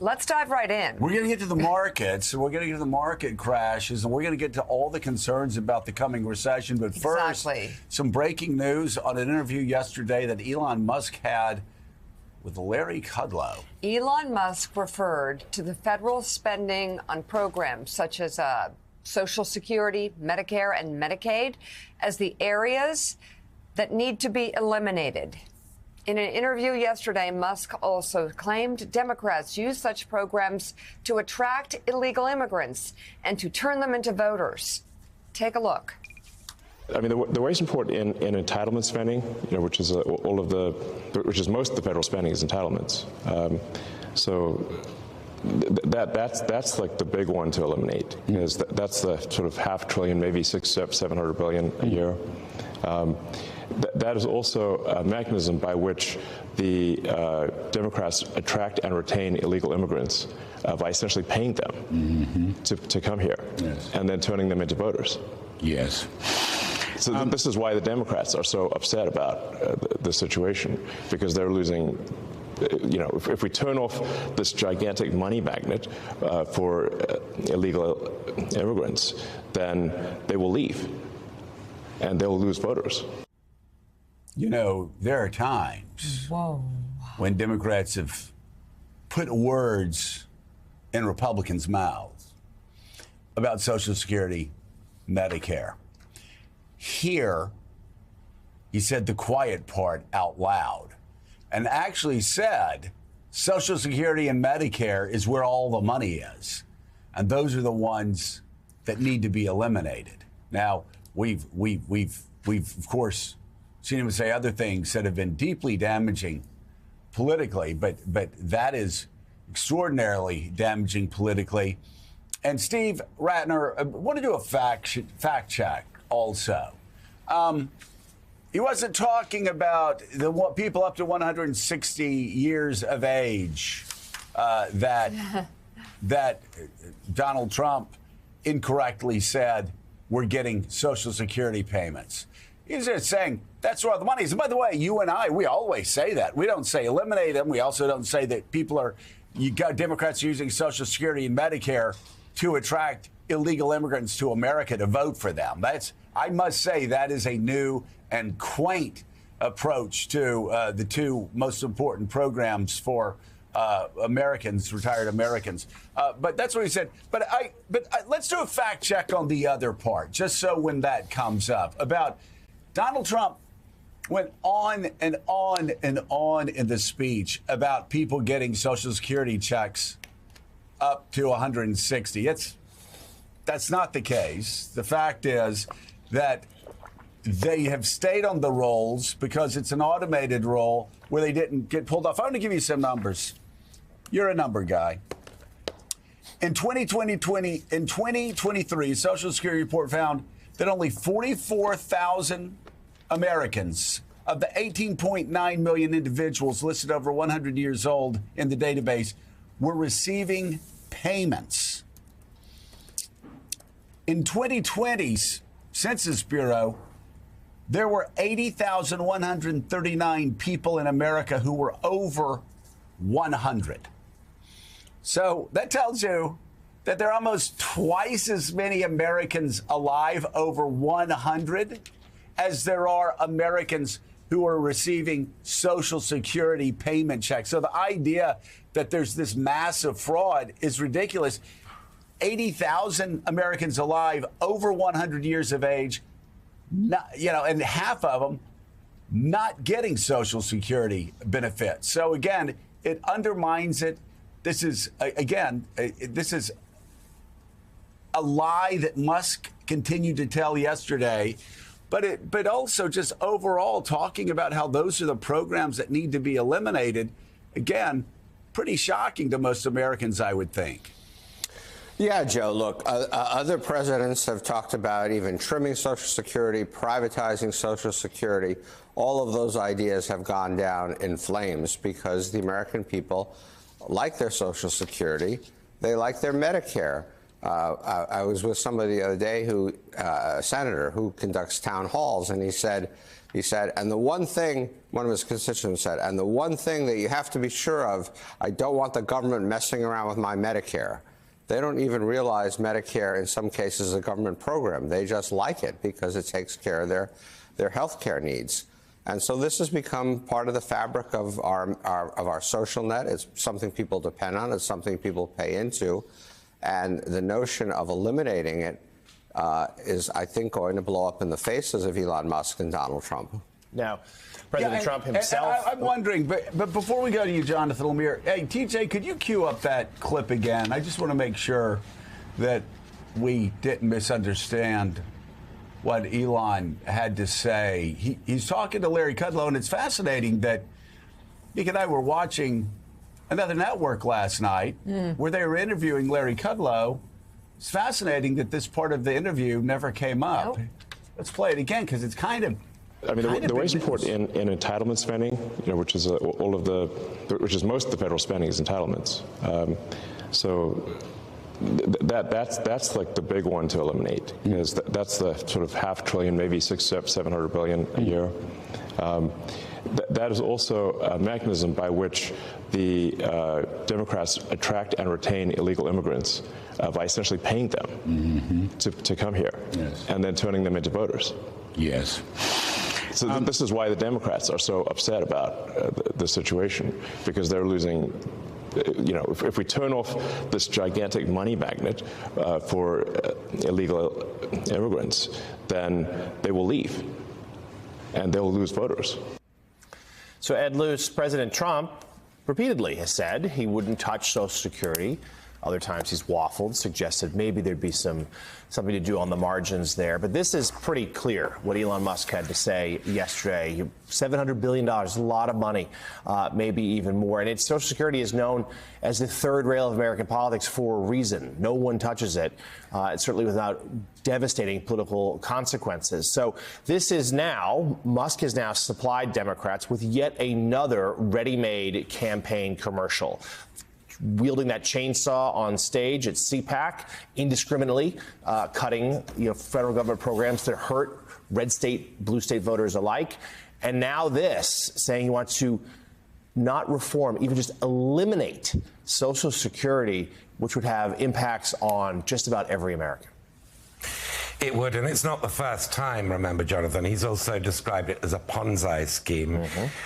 Let's dive right in. We're going to get to the markets. We're going to get to the market crashes, and we're going to get to all the concerns about the coming recession. But first, some breaking news on an interview yesterday that Elon Musk had with Larry Kudlow. Elon Musk referred to the federal spending on programs such as Social Security, Medicare, and Medicaid as the areas that need to be eliminated. In an interview yesterday, Musk also claimed Democrats use such programs to attract illegal immigrants and to turn them into voters. Take a look. I mean, the way it's important in entitlement spending, which is which is most of the federal spending is entitlements. That's like the big one to eliminate. That's the sort of $500 billion, maybe $700 billion a year. That is also a mechanism by which the Democrats attract and retain illegal immigrants by essentially paying them to come here and then turning them into voters. Yes. So this is why the Democrats are so upset about the situation, because they're losing. If we turn off this gigantic money magnet for illegal immigrants, then they will leave and they'll lose voters. There are times when Democrats have put words in Republicans' mouths about Social Security, Medicare. Here, he said the quiet part out loud and actually said Social Security and Medicare is where all the money is. And those are the ones that need to be eliminated. Now, we've of course seen him say other things that have been deeply damaging politically, but that is extraordinarily damaging politically. And Steve Rattner, I want to do a fact check also. He wasn't talking about the people up to 160 years of age that Donald Trump incorrectly said were getting Social Security payments. He's just saying that's where all the money is. And by the way, you and I, we always say that. We don't say eliminate them. We also don't say that you got Democrats using Social Security and Medicare to attract illegal immigrants to America to vote for them. I must say, that is a new and quaint approach to the two most important programs for Americans, retired Americans. But that's what he said. But let's do a fact check on the other part, just so when that comes up about Donald Trump went on and on and on in the speech about people getting Social Security checks up to 160. That's not the case. The fact is that they have stayed on the rolls because it's an automated roll where they didn't get pulled off. I want to give you some numbers. You're a number guy. In 2023, Social Security report found that only 44,000 Americans of the 18.9 million individuals listed over 100 years old in the database were receiving payments. In 2020's Census Bureau, there were 80,139 people in America who were over 100. So that tells you that there are almost twice as many Americans alive over 100 as there are Americans who are receiving Social Security payment checks. So the idea that there's this massive fraud is ridiculous. 80,000 Americans alive over 100 years of age, and half of them not getting Social Security benefits. So again, it undermines it. This is a lie that Musk continued to tell yesterday, but also just overall talking about how those are the programs that need to be eliminated. Again, pretty shocking to most Americans, I would think. Yeah, Joe, look, other presidents have talked about even trimming Social Security, privatizing Social Security. All of those ideas have gone down in flames because the American people like their Social Security. They like their Medicare. I was with somebody the other day who, a senator who conducts town halls, and he said, and the one thing, one of his constituents said, and the one thing that you have to be sure of, I don't want the government messing around with my Medicare. They don't even realize Medicare, in some cases, is a government program. They just like it because it takes care of their health care needs. And so this has become part of the fabric of our social net. It's something people depend on. It's something people pay into. And the notion of eliminating it is, I think, going to blow up in the faces of Elon Musk and Donald Trump. Now, President Trump himself. I'm wondering, but before we go to you, Jonathan Lemire, hey, TJ, could you cue up that clip again? I just want to make sure that we didn't misunderstand what Elon had to say. He's talking to Larry Kudlow, and it's fascinating that Nick and I were watching another network last night where they were interviewing Larry Kudlow. It's fascinating that this part of the interview never came up. Nope. Let's play it again because it's kind of. I mean, the wage report in entitlement spending, which is which is most of the federal spending is entitlements. That's like the big one to eliminate. Because that's the sort of $500 billion, maybe $700 billion a year. That is also a mechanism by which the Democrats attract and retain illegal immigrants by essentially paying them to come here, and then turning them into voters. Yes. So this is why the Democrats are so upset about the situation, because they're losing. If we turn off this gigantic money magnet for illegal immigrants, then they will leave, and they'll lose voters. So, Ed Luce, President Trump repeatedly has said he wouldn't touch Social Security. Other times he's waffled, suggested maybe there'd be something to do on the margins there. But this is pretty clear what Elon Musk had to say yesterday. $700 billion, a lot of money, maybe even more. And Social Security is known as the third rail of American politics for a reason. No one touches it, certainly without devastating political consequences. So this is now, Musk has now supplied Democrats with yet another ready-made campaign commercial. Wielding that chainsaw on stage at CPAC, indiscriminately cutting federal government programs that hurt red state, blue state voters alike. And now this, saying he wants to not reform, even just eliminate Social Security, which would have impacts on just about every American. It would, and it's not the first time, remember, Jonathan. He's also described it as a Ponzi scheme,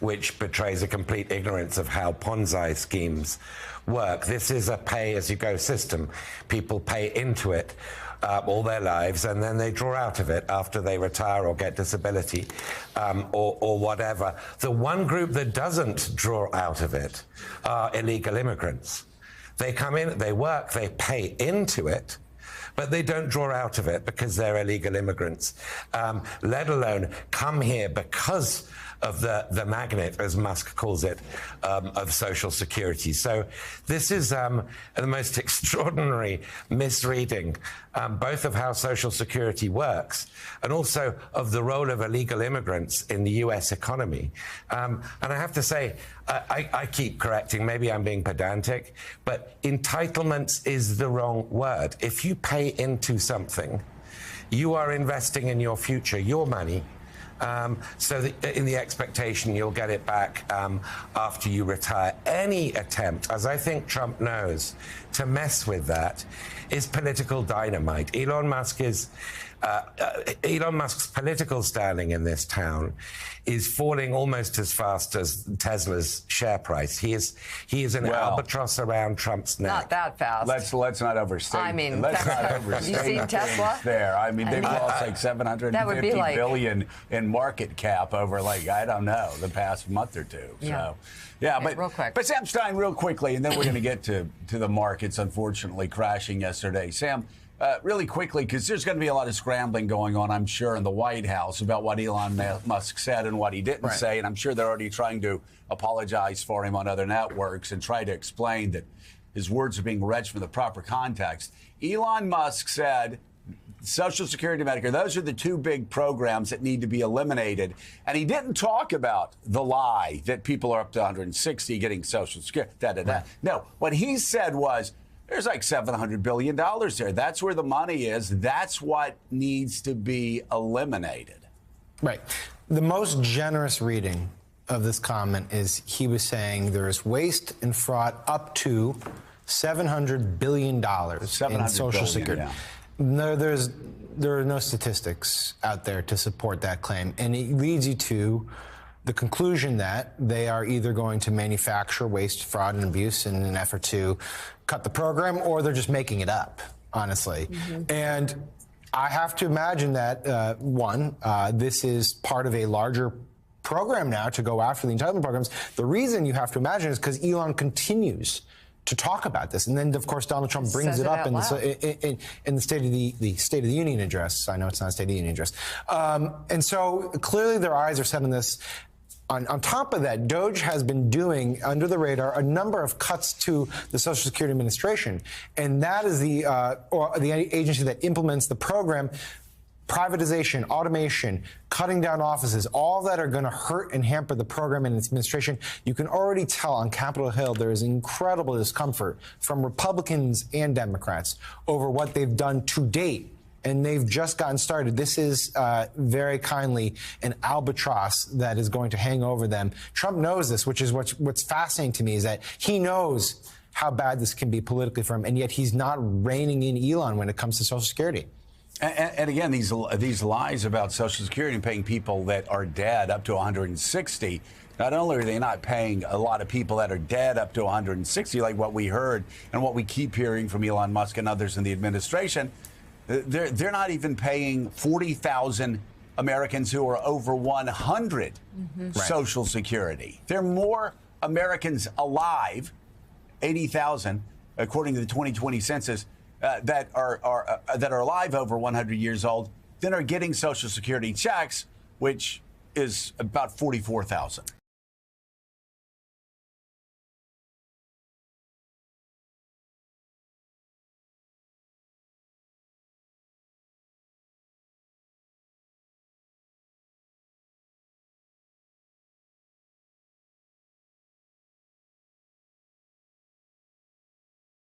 which betrays a complete ignorance of how Ponzi schemes work. This is a pay-as-you-go system. People pay into it all their lives, and then they draw out of it after they retire or get disability or whatever. The one group that doesn't draw out of it are illegal immigrants. They come in, they work, they pay into it, but they don't draw out of it because they're illegal immigrants, let alone come here because of the magnet, as Musk calls it, of Social Security. So this is the most extraordinary misreading, both of how Social Security works and also of the role of illegal immigrants in the U.S. economy. And I have to say, I keep correcting, maybe I'm being pedantic, but entitlements is the wrong word. If you pay into something, you are investing in your future, your money, so that in the expectation you'll get it back after you retire. Any attempt, as I think Trump knows, to mess with that is political dynamite. Elon Musk's political standing in this town is falling almost as fast as Tesla's share price. He is an albatross around Trump's neck. Not that fast. Let's not overstate. I mean, let's not overstate. You seen Tesla? There. I mean, they've lost like $750 billion in market cap over I don't know, the past month or two. So, yeah, okay, but real quick. But Sam Stein, real quickly, and then we're going to get to the markets, unfortunately, crashing yesterday. Sam, really quickly, because there's going to be a lot of scrambling going on, I'm sure, in the White House about what Elon Musk said and what he didn't say. And I'm sure they're already trying to apologize for him on other networks and try to explain that his words are being read from the proper context. Elon Musk said Social Security and Medicare, those are the two big programs that need to be eliminated. And he didn't talk about the lie that people are up to 160 getting Social Security. No, what he said was, There's like $700 billion there. That's where the money is. That's what needs to be eliminated. Right. The most generous reading of this comment is he was saying there is waste and fraud up to $700 billion in Social Security. Yeah. No, there are no statistics out there to support that claim. And it leads you to the conclusion that they are either going to manufacture waste, fraud, and abuse in an effort to cut the program, or they're just making it up, honestly. And I have to imagine that, this is part of a larger program now to go after the entitlement programs. The reason you have to imagine is because Elon continues to talk about this, and then of course Donald Trump brings it up in the State of the Union address. I know it's not a State of the Union address, and so clearly their eyes are set on this. On top of that, DOGE has been doing, under the radar, a number of cuts to the Social Security Administration, and that is the agency that implements the program. Privatization, automation, cutting down offices, all that are going to hurt and hamper the program and its administration. You can already tell on Capitol Hill there is incredible discomfort from Republicans and Democrats over what they've done to date. And they've just gotten started. This is very kindly an albatross that is going to hang over them. Trump knows this, which is what's fascinating to me, is that he knows how bad this can be politically for him, and yet he's not reining in Elon when it comes to Social Security. And again, these lies about Social Security and paying people that are dead up to 160, not only are they not paying a lot of people that are dead up to 160, like what we heard and what we keep hearing from Elon Musk and others in the administration, they're not even paying 40,000 Americans who are over 100 Social Security. There are more Americans alive, 80,000, according to the 2020 census, that are alive over 100 years old, than are getting Social Security checks, which is about 44,000.